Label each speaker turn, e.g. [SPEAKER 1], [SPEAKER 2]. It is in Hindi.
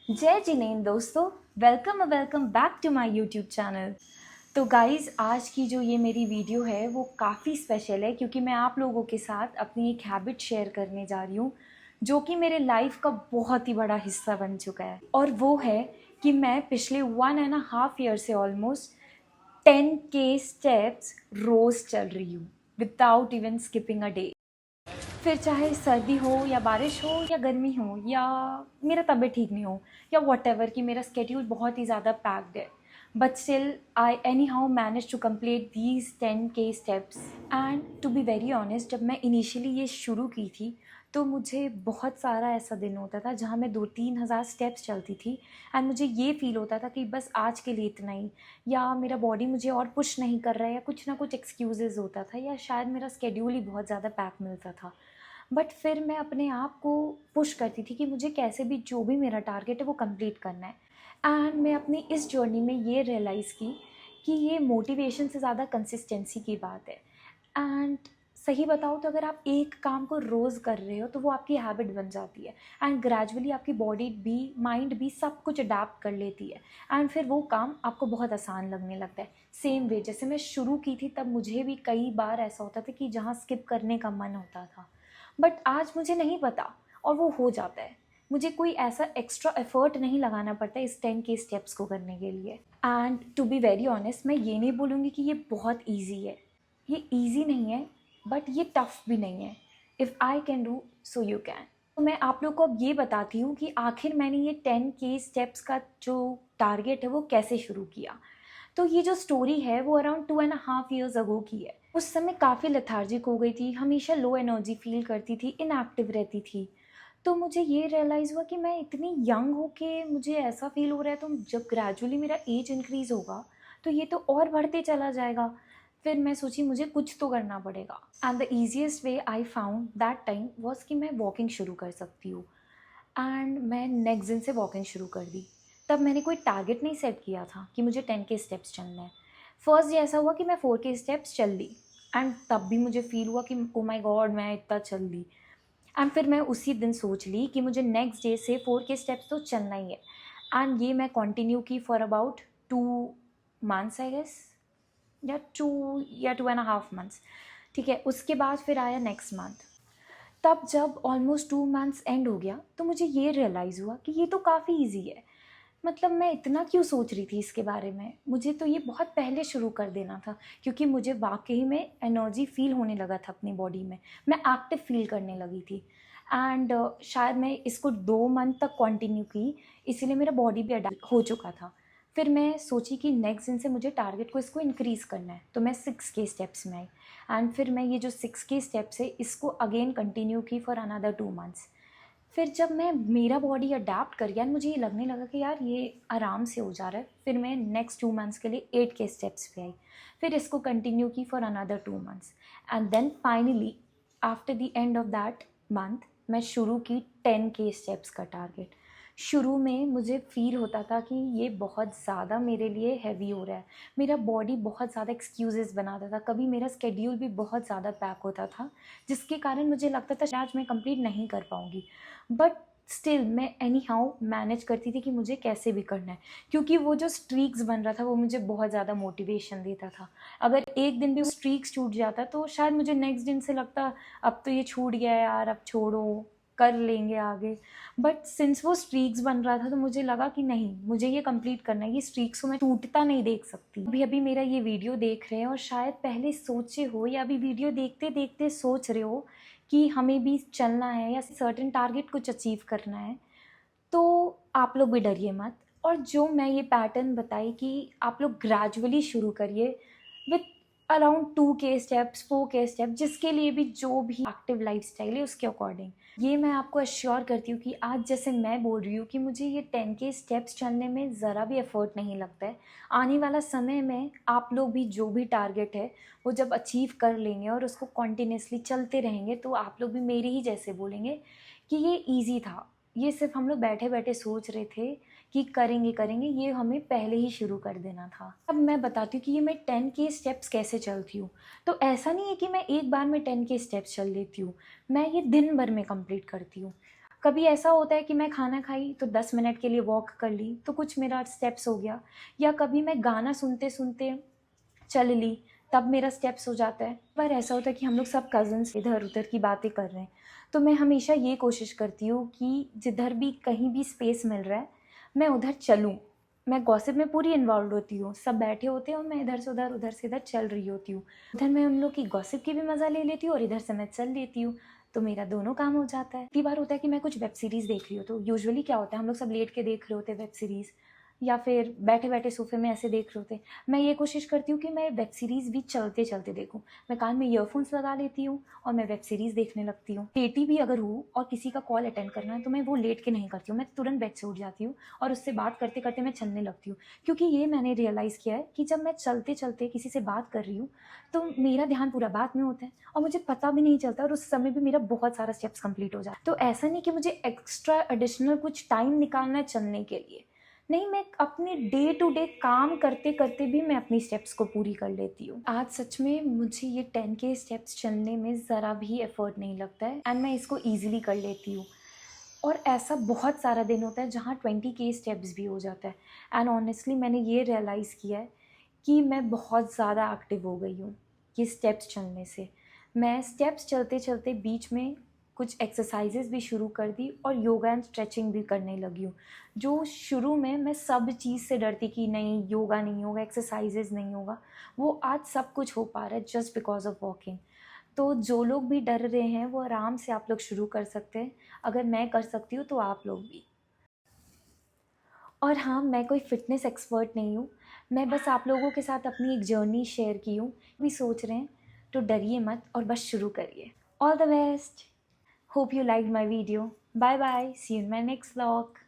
[SPEAKER 1] जय जिनेन दोस्तों, welcome back to my YouTube channel. तो गाइज़, आज की जो ये मेरी वीडियो है वो काफ़ी स्पेशल है क्योंकि मैं आप लोगों के साथ अपनी एक हैबिट शेयर करने जा रही हूँ जो कि मेरे लाइफ का बहुत ही बड़ा हिस्सा बन चुका है। और वो है कि मैं पिछले 1.5 ईयर से ऑलमोस्ट 10K स्टेप्स रोज़ चल रही हूँ without even skipping a day. फिर चाहे सर्दी हो या बारिश हो या गर्मी हो या मेरा तबीयत ठीक नहीं हो या वॉटेवर कि मेरा स्केड्यूल बहुत ही ज़्यादा पैक्ड है, but still I anyhow manage to complete these 10K steps. And to be very honest, जब मैं इनिशियली ये शुरू की थी तो मुझे बहुत सारा ऐसा दिन होता था जहाँ मैं 2-3 हज़ार स्टेप्स चलती थी एंड मुझे ये फील होता था कि बस आज के लिए इतना ही, या मेरा बॉडी मुझे और पुश नहीं कर रहा है, या कुछ ना कुछ एक्सक्यूज़ेज़ होता था, या शायद मेरा स्केड्यूल ही बहुत ज़्यादा पैक मिलता था। बट फिर मैं अपने आप को पुश करती थी कि मुझे कैसे भी जो भी मेरा टारगेट है वो कंप्लीट करना है। एंड मैं अपनी इस जर्नी में ये रियलाइज़ की कि ये मोटिवेशन से ज़्यादा कंसिस्टेंसी की बात है। एंड सही बताऊँ तो अगर आप एक काम को रोज़ कर रहे हो तो वो आपकी हैबिट बन जाती है एंड ग्रेजुअली आपकी बॉडी भी, माइंड भी, सब कुछ अडाप्ट कर लेती है एंड फिर वो काम आपको बहुत आसान लगने लगता है। सेम वे जैसे मैं शुरू की थी तब मुझे भी कई बार ऐसा होता था कि जहाँ स्किप करने का मन होता था, बट आज मुझे नहीं पता और वो हो जाता है। मुझे कोई ऐसा एक्स्ट्रा एफर्ट नहीं लगाना पड़ता इस 10K स्टेप्स को करने के लिए। And to be very honest, मैं ये नहीं बोलूँगी कि ये बहुत ईजी है। ये ईजी नहीं है बट ये टफ भी नहीं है। If I can do so you can. तो मैं आप लोग को अब ये बताती हूँ कि आखिर मैंने ये 10K स्टेप्स का जो टारगेट है वो कैसे शुरू किया। तो ये जो स्टोरी है वो अराउंड 2.5 ईयर्स अगो की है। उस समय काफ़ी लेथार्जिक हो गई थी, हमेशा लो एनर्जी फील करती थी, इनएक्टिव रहती थी। तो मुझे ये रियलाइज़ हुआ कि मैं इतनी यंग हो के मुझे ऐसा फील हो रहा है, तो जब ग्रेजुअली मेरा एज इंक्रीज़ होगा तो ये तो और बढ़ते चला जाएगा। फिर मैं सोची मुझे कुछ तो करना पड़ेगा and the easiest way I found that time was कि मैं वॉकिंग शुरू कर सकती हूँ। एंड मैं नेक्स्ट दिन से वॉकिंग शुरू कर दी। तब मैंने कोई टारगेट नहीं सेट किया था कि मुझे 10K स्टेप्स चलना है। फर्स्ट डे ऐसा हुआ कि मैं 4K स्टेप्स चल ली एंड तब भी मुझे फील हुआ कि ओ माय गॉड मैं इतना चल ली। एंड फिर मैं उसी दिन सोच ली कि मुझे नेक्स्ट डे से 4K स्टेप्स तो चलना ही है। एंड ये मैं कंटिन्यू की for about 2 months I guess, या 2 या 2.5 मंथ्स। ठीक है, उसके बाद फिर आया नेक्स्ट मंथ। तब जब ऑलमोस्ट 2 मंथ्स एंड हो गया तो मुझे ये रियलाइज़ हुआ कि ये तो काफ़ी ईजी है। मतलब मैं इतना क्यों सोच रही थी इसके बारे में, मुझे तो ये बहुत पहले शुरू कर देना था क्योंकि मुझे वाकई में एनर्जी फील होने लगा था अपनी बॉडी में। मैं एक्टिव फील करने लगी थी एंड शायद मैं इसको 2 मंथ तक कंटिन्यू की, इसीलिए मेरा बॉडी भी अडेप्ट हो चुका था। फिर मैं सोची कि नेक्स्ट दिन से मुझे टारगेट को इसको इंक्रीज़ करना है, तो मैं 6K स्टेप्स में आई। एंड फिर मैं ये जो 6K स्टेप्स है इसको अगेन कंटिन्यू की फॉर अनदर 2 मंथ्स। फिर जब मैं मेरा बॉडी अडेप्ट कर गया, मुझे ये लगने लगा कि यार ये आराम से हो जा रहा है, फिर मैं नेक्स्ट 2 मंथ्स के लिए 8K स्टेप्स पे आई। फिर इसको कंटिन्यू की for another 2 months and then finally after the end of that month मैं शुरू की 10K स्टेप्स का टारगेट। शुरू में मुझे फ़ील होता था कि ये बहुत ज़्यादा मेरे लिए हैवी हो रहा है। मेरा बॉडी बहुत ज़्यादा एक्सक्यूज़ेस बनाता था, कभी मेरा स्केड्यूल भी बहुत ज़्यादा पैक होता था जिसके कारण मुझे लगता था शायद मैं कंप्लीट नहीं कर पाऊँगी। बट स्टिल मैं एनी हाउ मैनेज करती थी कि मुझे कैसे भी करना है, क्योंकि वो जो स्ट्रीक्स बन रहा था वो मुझे बहुत ज़्यादा मोटिवेशन देता था। अगर एक दिन भी वो स्ट्रीक्स छूट जाता तो शायद मुझे नेक्स्ट दिन से लगता अब तो ये छूट गया है यार, अब छोड़ो, कर लेंगे आगे। बट सिंस वो स्ट्रीक्स बन रहा था तो मुझे लगा कि नहीं, मुझे ये कंप्लीट करना है, ये स्ट्रीक्स को मैं टूटता नहीं देख सकती। अभी अभी मेरा ये वीडियो देख रहे हैं और शायद पहले सोचे हो या अभी वीडियो देखते देखते सोच रहे हो कि हमें भी चलना है या सर्टेन टारगेट कुछ अचीव करना है, तो आप लोग भी डरिए मत। और जो मैं ये पैटर्न बताई कि आप लोग ग्रेजुअली शुरू करिए with around 2K steps, 4K step, जिसके लिए भी जो भी एक्टिव लाइफस्टाइल है उसके अकॉर्डिंग। ये मैं आपको अश्योर करती हूँ कि आज जैसे मैं बोल रही हूँ कि मुझे ये 10K स्टेप्स चलने में ज़रा भी एफर्ट नहीं लगता है, आने वाला समय में आप लोग भी जो भी टारगेट है वो जब अचीव कर लेंगे और उसको कॉन्टिन्यूसली चलते रहेंगे तो आप लोग भी मेरे ही जैसे बोलेंगे कि ये ईजी था, ये सिर्फ हम लोग बैठे बैठे सोच रहे थे कि करेंगे करेंगे, ये हमें पहले ही शुरू कर देना था। अब मैं बताती हूँ कि ये मैं 10K स्टेप्स कैसे चलती हूँ। तो ऐसा नहीं है कि मैं एक बार में 10K स्टेप्स चल लेती हूँ, मैं ये दिन भर में कंप्लीट करती हूँ। कभी ऐसा होता है कि मैं खाना खाई तो 10 मिनट के लिए वॉक कर ली तो कुछ मेरा स्टेप्स हो गया, या कभी मैं गाना सुनते सुनते चल ली तब मेरा स्टेप्स हो जाता है। पर ऐसा होता है कि हम लोग सब कज़न्स इधर उधर की बातें कर रहे हैं, तो मैं हमेशा ये कोशिश करती हूँ कि जिधर भी कहीं भी स्पेस मिल रहा है मैं उधर चलूँ। मैं गॉसिप में पूरी इन्वॉल्व होती हूँ, सब बैठे होते हैं और मैं इधर से उधर चल रही होती हूँ। उधर मैं उन लोग की गॉसिप की भी मज़ा ले लेती हूँ और इधर से मैं चल लेती हूँ, तो मेरा दोनों काम हो जाता है। कई बार होता है कि मैं कुछ वेब सीरीज़ देख रही हूँ, तो यूजुअली क्या होता है हम लोग सब लेट के देख रहे होते हैं वेब सीरीज़, या फिर बैठे बैठे सोफे में ऐसे देख रहे होते हैं। मैं ये कोशिश करती हूँ कि मैं वेब सीरीज़ भी चलते चलते देखूँ। मैं कान में ईयरफोन्स लगा लेती हूँ और मैं वेब सीरीज़ देखने लगती हूँ। लेटी भी अगर हूँ और किसी का कॉल अटेंड करना है तो मैं वो लेट के नहीं करती हूँ, मैं तुरंत बेड से उठ जाती हूँ और उससे बात करते करते मैं चलने लगती हूँ। क्योंकि ये मैंने रियलाइज़ किया है कि जब मैं चलते चलते किसी से बात कर रही हूँ तो मेरा ध्यान पूरा बात में होता है और मुझे पता भी नहीं चलता और उस समय भी मेरा बहुत सारा स्टेप्स कंप्लीट हो जाता है। तो ऐसा नहीं कि मुझे एक्स्ट्रा एडिशनल कुछ टाइम निकालना है चलने के लिए, नहीं, मैं अपने डे टू डे काम करते करते भी मैं अपनी स्टेप्स को पूरी कर लेती हूँ। आज सच में मुझे ये 10K स्टेप्स चलने में ज़रा भी एफर्ट नहीं लगता है एंड मैं इसको ईजिली कर लेती हूँ। और ऐसा बहुत सारा दिन होता है जहाँ 20K स्टेप्स भी हो जाता है। एंड ऑनेस्टली मैंने ये रियलाइज़ किया है कि मैं बहुत ज़्यादा एक्टिव हो गई हूँ ये स्टेप्स चलने से। मैं स्टेप्स चलते चलते बीच में कुछ एक्सरसाइजेज भी शुरू कर दी और योगा एंड स्ट्रेचिंग भी करने लगी हूँ। जो शुरू में मैं सब चीज़ से डरती कि नहीं योगा नहीं होगा, एक्सरसाइजेज नहीं होगा, वो आज सब कुछ हो पा रहा है जस्ट बिकॉज ऑफ वॉकिंग। तो जो लोग भी डर रहे हैं वो आराम से आप लोग शुरू कर सकते हैं। अगर मैं कर सकती हूँ तो आप लोग भी। और हाँ, मैं कोई फ़िटनेस एक्सपर्ट नहीं हूँ, मैं बस आप लोगों के साथ अपनी एक जर्नी शेयर की हूँ। भी सोच रहे हैं तो डरिए मत और बस शुरू करिए। All the best. Hope you like my video. Bye bye, see you in my next vlog.